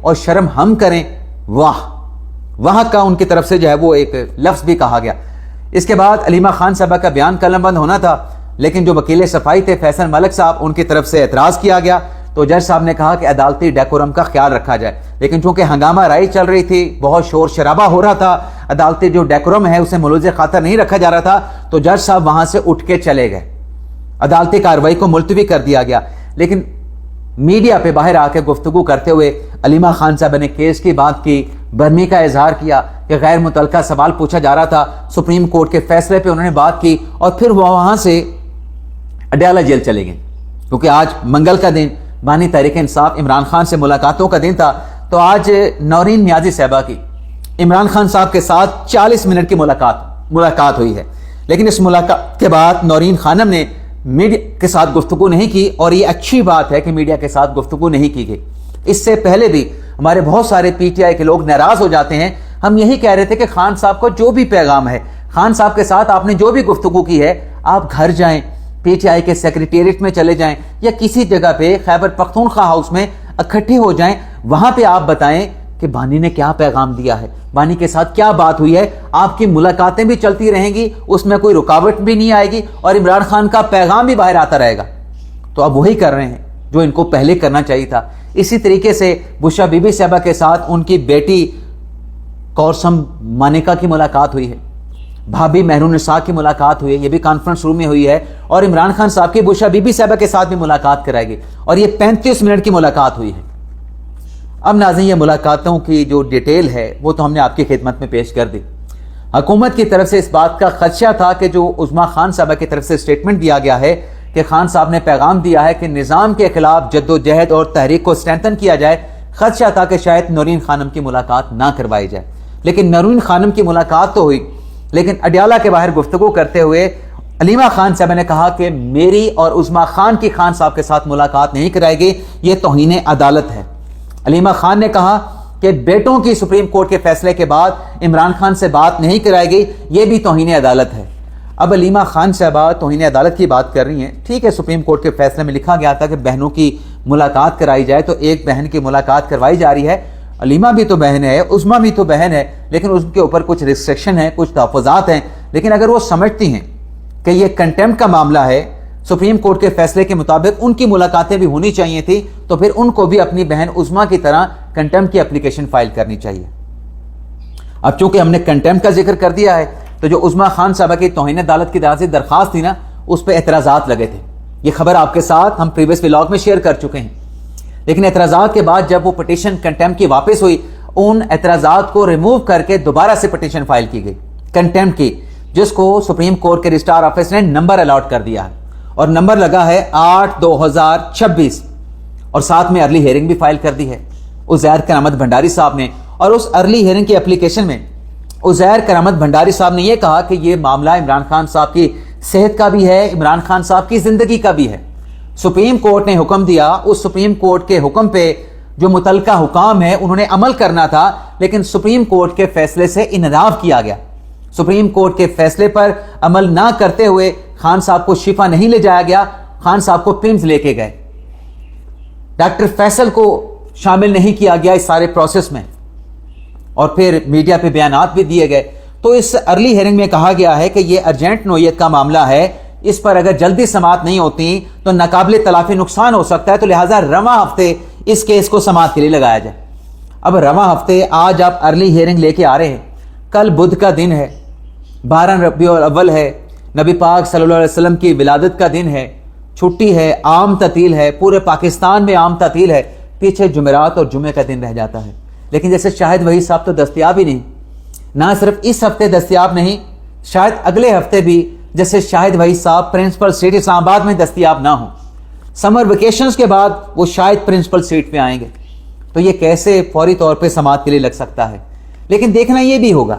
اور شرم ہم کریں. وہاں کا ان کی طرف سے جو ہے وہ ایک لفظ بھی کہا گیا. اس کے بعد علیمہ خان صاحبہ کا بیان قلم بند ہونا تھا، لیکن جو وکیل صفائی تھے فیصل ملک صاحب، ان کی طرف سے اعتراض کیا گیا. تو جج صاحب نے کہا کہ عدالتی ڈیکورم کا خیال رکھا جائے، لیکن چونکہ ہنگامہ رائی چل رہی تھی، بہت شور شرابہ ہو رہا تھا، عدالتی جو ڈیکورم ہے اسے ملوث خاطر نہیں رکھا جا رہا تھا، تو جج صاحب وہاں سے اٹھ کے چلے گئے. عدالتی کارروائی کو ملتوی کر دیا گیا. لیکن میڈیا پہ باہر آ کے گفتگو کرتے ہوئے علیمہ خان صاحب نے کیس کی بات کی، برہمی کا اظہار کیا کہ غیر متعلقہ سوال پوچھا جا رہا تھا. سپریم کورٹ کے فیصلے پہ انہوں نے بات کی اور پھر وہ وہاں سے اڈیالہ جیل چلے گئے، کیونکہ آج منگل کا دن بانی تحریک انصاف عمران خان سے ملاقاتوں کا دن تھا. تو آج نورین نیازی صاحبہ کی عمران خان صاحب کے ساتھ 40 منٹ کی ملاقات ہوئی ہے. لیکن اس ملاقات کے بعد نورین خانم نے میڈیا کے ساتھ گفتگو نہیں کی، اور یہ اچھی بات ہے کہ میڈیا کے ساتھ گفتگو نہیں کی گئی. اس سے پہلے بھی ہمارے بہت سارے پی ٹی آئی کے لوگ ناراض ہو جاتے ہیں. ہم یہی کہہ رہے تھے کہ خان صاحب کو جو بھی پیغام ہے، خان صاحب کے ساتھ آپ نے جو بھی گفتگو کی ہے، آپ گھر جائیں، پی ٹی آئی کے سیکریٹریٹ میں چلے جائیں یا کسی جگہ پہ خیبر پختونخوا ہاؤس میں اکٹھے ہو جائیں، وہاں پہ آپ بتائیں کہ بانی نے کیا پیغام دیا ہے، بانی کے ساتھ کیا بات ہوئی ہے. آپ کی ملاقاتیں بھی چلتی رہیں گی، اس میں کوئی رکاوٹ بھی نہیں آئے گی، اور عمران خان کا پیغام بھی باہر آتا رہے گا. تو اب وہی کر رہے ہیں جو ان کو پہلے کرنا چاہیے تھا. اسی طریقے سے بشرا بی بی صاحبہ کے ساتھ ان کی بیٹی کورسم مانیکا کی ملاقات ہوئی ہے، بھابھی مہرون نساء کی ملاقات ہوئی ہے، یہ بھی کانفرنس روم میں ہوئی ہے. اور عمران خان صاحب کی بشرا بی بی صاحبہ کے ساتھ بھی ملاقات کرائے گی، اور یہ 35 منٹ کی ملاقات ہوئی ہے. اب ناظرین، یہ ملاقاتوں کی جو ڈیٹیل ہے وہ تو ہم نے آپ کی خدمت میں پیش کر دی. حکومت کی طرف سے اس بات کا خدشہ تھا کہ جو عظمیٰ خان صاحبہ کی طرف سے سٹیٹمنٹ دیا گیا ہے کہ خان صاحب نے پیغام دیا ہے کہ نظام کے خلاف جد و جہد اور تحریک کو اسٹرینتھن کیا جائے، خدشہ تھا کہ شاید نورین خانم کی ملاقات نہ کروائی جائے. لیکن نورین خانم کی ملاقات تو ہوئی، لیکن اڈیالہ کے باہر گفتگو کرتے ہوئے علیمہ خان صاحب نے کہا کہ میری اور عظمیٰ خان کی خان صاحب کے ساتھ ملاقات نہیں کرائے گی، یہ توہین عدالت ہے. علیمہ خان نے کہا کہ بیٹوں کی سپریم کورٹ کے فیصلے کے بعد عمران خان سے بات نہیں کرائے گی، یہ بھی توہین عدالت ہے. اب علیمہ خان صاحبہ توہین عدالت کی بات کر رہی ہیں. ٹھیک ہے، سپریم کورٹ کے فیصلے میں لکھا گیا تھا کہ بہنوں کی ملاقات کرائی جائے، تو ایک بہن کی ملاقات کروائی جا رہی ہے. علیمہ بھی تو بہن ہے، عظمیٰ بھی تو بہن ہے، لیکن اس کے اوپر کچھ ریسٹرکشن ہیں، کچھ تحفظات ہیں. لیکن اگر وہ سمجھتی ہیں کہ یہ کنٹیمپٹ کا معاملہ ہے، سپریم کورٹ کے فیصلے کے مطابق ان کی ملاقاتیں بھی ہونی چاہیے تھی، تو پھر ان کو بھی اپنی بہن عظمیٰ کی طرح کنٹیمپٹ کی اپلیکیشن فائل کرنی چاہیے. اب چونکہ ہم نے کنٹیمپٹ کا ذکر کر دیا ہے، تو جو عظمیٰ خان صاحبہ کی توہین عدالت کی طرف سے درخواست تھی نا، اس پہ اعتراضات لگے تھے. یہ خبر آپ کے ساتھ ہم پریویس ولاگ میں شیئر کر چکے ہیں. لیکن اعتراضات کے بعد جب وہ پٹیشن کنٹیمپٹ کی واپس ہوئی، ان اعتراضات کو ریموو کر کے دوبارہ سے پٹیشن فائل کی گئی کنٹیمپٹ کی، جس کو سپریم کورٹ کے رجسٹرار آفس نے نمبر الاٹ کر دیا ہے، اور نمبر لگا ہے 8/2026، اور ساتھ میں ارلی ہیئرنگ بھی فائل کر دی ہے عزیر کرامت بھنڈاری صاحب نے. اور اس ارلی ہیئرنگ کی اپلیکیشن میں عزیر کرامت بھنڈاری صاحب نے یہ کہا کہ یہ معاملہ عمران خان صاحب کی صحت کا بھی ہے، عمران خان صاحب کی زندگی کا بھی ہے. سپریم کورٹ نے حکم دیا، اس سپریم کورٹ کے حکم پہ جو متعلقہ حکام ہے انہوں نے عمل کرنا تھا، لیکن سپریم کورٹ کے فیصلے سے انحراف کیا گیا. سپریم کورٹ کے فیصلے پر عمل نہ کرتے ہوئے خان صاحب کو شفا نہیں لے جایا گیا، خان صاحب کو پیمز لے کے گئے. ڈاکٹر فیصل کو شامل نہیں کیا گیا اس سارے پروسیس میں، اور پھر میڈیا پہ بیانات بھی دیے گئے. تو اس ارلی ہیئرنگ میں کہا گیا ہے کہ یہ ارجنٹ نوعیت کا معاملہ ہے، اس پر اگر جلدی سماعت نہیں ہوتی تو ناقابل تلافی نقصان ہو سکتا ہے، تو لہٰذا رواں ہفتے اس کیس کو سماعت کے لیے لگایا جائے. اب رواں ہفتے آج آپ ارلی ہیئرنگ لے کے آ رہے ہیں، کل بدھ کا دن ہے، 12 ربیع الاول ہے، نبی پاک صلی اللہ علیہ وسلم کی ولادت کا دن ہے، چھٹی ہے، عام تعطیل ہے، پورے پاکستان میں عام تعطیل ہے. پیچھے جمعرات اور جمعے کا دن رہ جاتا ہے. لیکن جیسے شاہد وحید صاحب تو دستیاب ہی نہیں، نہ صرف اس ہفتے دستیاب نہیں، شاید اگلے ہفتے بھی جیسے شاہد وحید صاحب پرنسپل سیٹ اسلام آباد میں دستیاب نہ ہوں. سمر ویکیشنز کے بعد وہ شاید پرنسپل سیٹ پہ آئیں گے. تو یہ کیسے فوری طور پہ سماعت کے لیے لگ سکتا ہے. لیکن دیکھنا یہ بھی ہوگا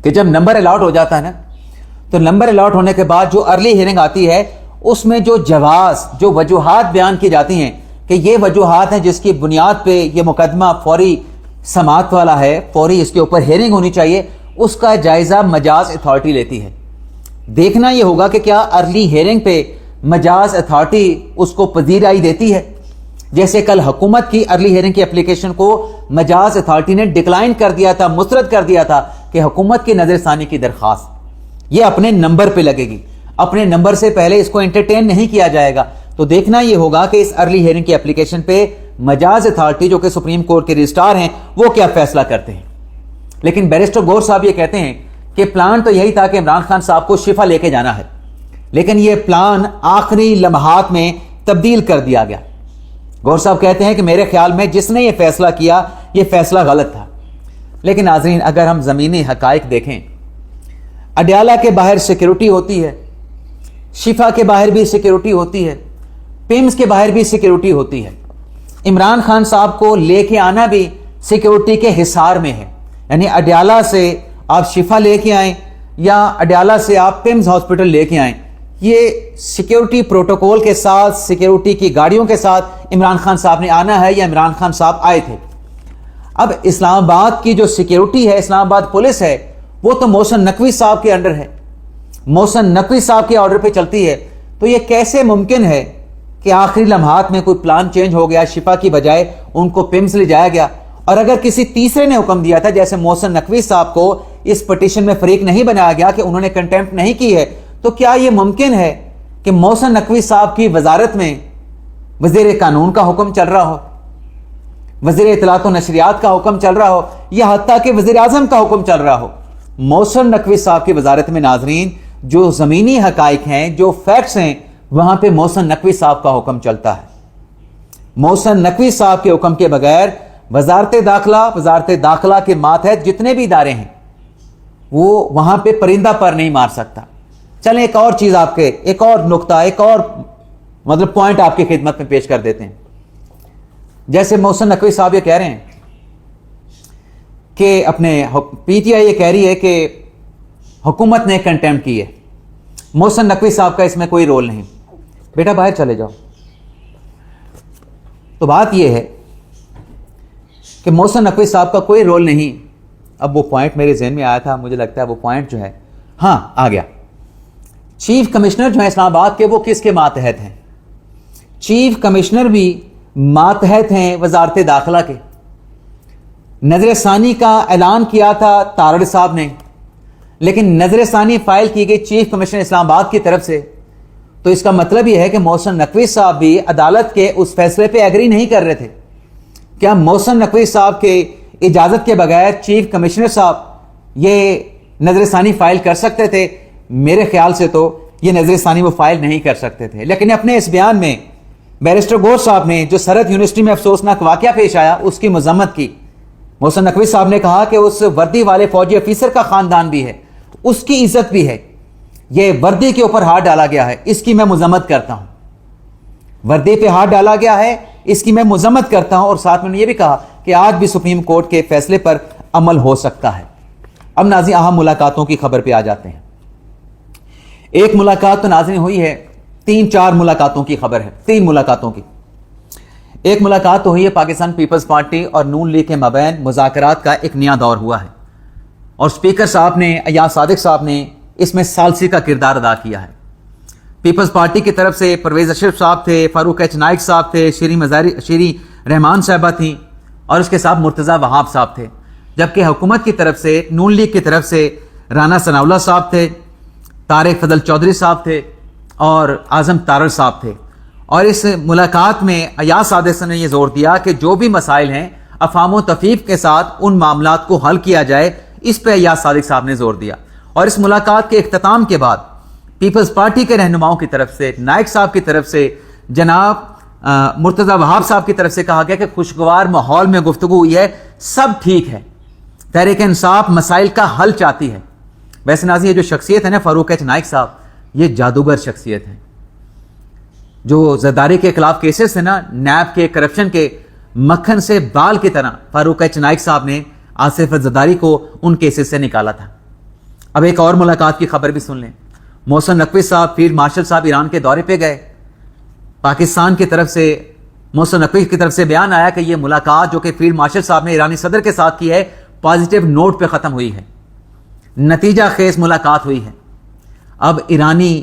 کہ جب نمبر الاٹ ہو جاتا ہے نا، تو نمبر الاٹ ہونے کے بعد جو ارلی ہیئرنگ آتی ہے، اس میں جو جواز، جو وجوہات بیان کی جاتی ہیں کہ یہ وجوہات ہیں جس کی بنیاد پہ یہ مقدمہ فوری سماعت والا ہے، فوری اس کے اوپر ہیئرنگ ہونی چاہیے، اس کا جائزہ مجاز اتھارٹی لیتی ہے. دیکھنا یہ ہوگا کہ کیا ارلی ہیئرنگ پہ مجاز اتھارٹی اس کو پذیرائی دیتی ہے؟ جیسے کل حکومت کی ارلی ہیئرنگ کی اپلیکیشن کو مجاز اتھارٹی نے ڈکلائن کر دیا تھا، مسترد کر دیا تھا کہ حکومت کی نظر ثانی کی درخواست یہ اپنے نمبر پہ لگے گی، اپنے نمبر سے پہلے اس کو انٹرٹین نہیں کیا جائے گا۔ تو دیکھنا یہ ہوگا کہ اس ارلی ہیئرنگ کی اپلیکیشن پہ مجاز اتھارٹی جو کہ سپریم کورٹ کے رجسٹرار ہیں وہ کیا فیصلہ کرتے ہیں۔ لیکن بیرسٹر گور صاحب یہ کہتے ہیں کہ پلان تو یہی تھا کہ عمران خان صاحب کو شفا لے کے جانا ہے، لیکن یہ پلان آخری لمحات میں تبدیل کر دیا گیا۔ گور صاحب کہتے ہیں کہ میرے خیال میں جس نے یہ فیصلہ کیا یہ فیصلہ غلط تھا۔ لیکن ناظرین اگر ہم زمینی حقائق دیکھیں، اڈیالہ کے باہر سیکیورٹی ہوتی ہے، شفا کے باہر بھی سیکیورٹی ہوتی ہے، پیمز کے باہر بھی سیکیورٹی ہوتی ہے، عمران خان صاحب کو لے کے آنا بھی سیکیورٹی کے حصار میں ہے۔ یعنی اڈیالہ سے آپ شفا لے کے آئیں یا اڈیالہ سے آپ پیمز ہاسپٹل لے کے آئیں، یہ سیکیورٹی پروٹوکول کے ساتھ، سیکیورٹی کی گاڑیوں کے ساتھ عمران خان صاحب نے آنا ہے یا عمران خان صاحب آئے تھے۔ اب اسلام آباد کی جو سیکیورٹی ہے، اسلام آباد پولیس ہے، وہ تو محسن نقوی صاحب کے انڈر ہے، محسن نقوی صاحب کے آرڈر پہ چلتی ہے۔ تو یہ کیسے ممکن ہے کہ آخری لمحات میں کوئی پلان چینج ہو گیا، شفا کی بجائے ان کو پیمز لے جایا گیا؟ اور اگر کسی تیسرے نے حکم دیا تھا، جیسے محسن نقوی صاحب کو اس پٹیشن میں فریق نہیں بنایا گیا کہ انہوں نے کنٹیمپٹ نہیں کی ہے، تو کیا یہ ممکن ہے کہ محسن نقوی صاحب کی وزارت میں وزیر قانون کا حکم چل رہا ہو، وزیر اطلاعات و نشریات کا حکم چل رہا ہو، یا حتیٰ کہ وزیر اعظم کا حکم چل رہا ہو؟ محسن نقوی صاحب کی وزارت میں ناظرین جو زمینی حقائق ہیں، جو فیکٹس ہیں، وہاں پہ محسن نقوی صاحب کا حکم چلتا ہے۔ محسن نقوی صاحب کے حکم کے بغیر وزارت داخلہ کے ماتحت جتنے بھی ادارے ہیں وہ وہاں پہ پرندہ پر نہیں مار سکتا۔ چلیں ایک اور چیز آپ کے، ایک اور نقطہ، ایک اور پوائنٹ آپ کی خدمت میں پیش کر دیتے ہیں۔ جیسے محسن نقوی صاحب یہ کہہ رہے ہیں کہ اپنے پی ٹی آئی یہ کہہ رہی ہے کہ حکومت نے کنٹیمپٹ کی ہے، محسن نقوی صاحب کا اس میں کوئی رول نہیں، بیٹا باہر چلے جاؤ۔ تو بات یہ ہے کہ محسن نقوی صاحب کا کوئی رول نہیں۔ اب وہ پوائنٹ میرے ذہن میں آیا تھا، مجھے لگتا ہے وہ پوائنٹ جو ہے ہاں آ گیا۔ چیف کمشنر جو ہے اسلام آباد کے، وہ کس کے ماتحت ہیں؟ چیف کمشنر بھی ماتحت ہیں وزارت داخلہ کے۔ نظر ثانی کا اعلان کیا تھا تارڑ صاحب نے، لیکن نظر ثانی فائل کی گئی چیف کمشنر اسلام آباد کی طرف سے، تو اس کا مطلب یہ ہے کہ محسن نقوی صاحب بھی عدالت کے اس فیصلے پہ ایگری نہیں کر رہے تھے۔ کیا محسن نقوی صاحب کے اجازت کے بغیر چیف کمشنر صاحب یہ نظر ثانی فائل کر سکتے تھے؟ میرے خیال سے تو یہ نظر ثانی وہ فائل نہیں کر سکتے تھے۔ لیکن اپنے اس بیان میں بیرسٹر گور صاحب نے جو سرحد یونیورسٹی میں افسوسناک واقعہ پیش آیا اس کی مذمت کی۔ محسن نقوی صاحب نے کہا کہ اس وردی والے فوجی افیسر کا خاندان بھی ہے، اس کی عزت بھی ہے، یہ وردی کے اوپر ہاتھ ڈالا گیا ہے، اس کی میں مذمت کرتا ہوں۔ وردی پہ ہاتھ ڈالا گیا ہے، اس کی میں مذمت کرتا ہوں، اور ساتھ میں یہ بھی کہا کہ آج بھی سپریم کورٹ کے فیصلے پر عمل ہو سکتا ہے۔ اب ناظرین اہم ملاقاتوں کی خبر پہ آ جاتے ہیں۔ ایک ملاقات تو ناظرین ہوئی ہے، 3-4 ملاقاتوں کی خبر ہے، 3 ملاقاتوں کی۔ ایک ملاقات تو ہوئی ہے پاکستان پیپلز پارٹی اور نون لیگ کے مابین مذاکرات کا ایک نیا دور ہوا ہے، اور اسپیکر صاحب نے، ایاز صادق صاحب نے اس میں ثالثی کا کردار ادا کیا ہے۔ پیپلز پارٹی کی طرف سے پرویز اشرف صاحب تھے، فاروق ایچ نائک صاحب تھے، شیری رحمان صاحبہ تھیں، اور اس کے ساتھ مرتضیٰ وہاب صاحب تھے۔ جبکہ حکومت کی طرف سے، نون لیگ کی طرف سے رانا ثناءاللہ صاحب تھے، طارق فضل چودھری صاحب تھے اور اعظم تارڑ صاحب تھے۔ اور اس ملاقات میں ایاز صادق نے یہ زور دیا کہ جو بھی مسائل ہیں افہام و تفہیم کے ساتھ ان معاملات کو حل کیا جائے، اس پہ ایاز صادق صاحب نے زور دیا۔ اور اس ملاقات کے اختتام کے بعد پیپلز پارٹی کے رہنماؤں کی طرف سے، نائک صاحب کی طرف سے، جناب مرتضیٰ وہاب صاحب کی طرف سے کہا گیا کہ خوشگوار ماحول میں گفتگو ہوئی ہے، سب ٹھیک ہے، تحریک انصاف مسائل کا حل چاہتی ہے۔ ویسے ناظرین یہ جو شخصیت ہے نا فاروق ایچ نائک صاحب، یہ جادوگر شخصیت ہے۔ جو زرداری کے خلاف کیسز تھے نا، نیب کے، کرپشن کے، مکھن سے بال کی طرح فاروق ایچ نائک صاحب نے آصف زرداری کو ان کیسز سے نکالا تھا۔ اب ایک اور ملاقات کی خبر بھی سن لیں۔ محسن نقوی صاحب، فیلڈ مارشل صاحب ایران کے دورے پہ گئے۔ پاکستان کی طرف سے، محسن نقوی کی طرف سے بیان آیا کہ یہ ملاقات جو کہ فیلڈ مارشل صاحب نے ایرانی صدر کے ساتھ کی ہے، پازیٹیو نوٹ پہ ختم ہوئی ہے، نتیجہ خیز ملاقات ہوئی ہے۔ اب ایرانی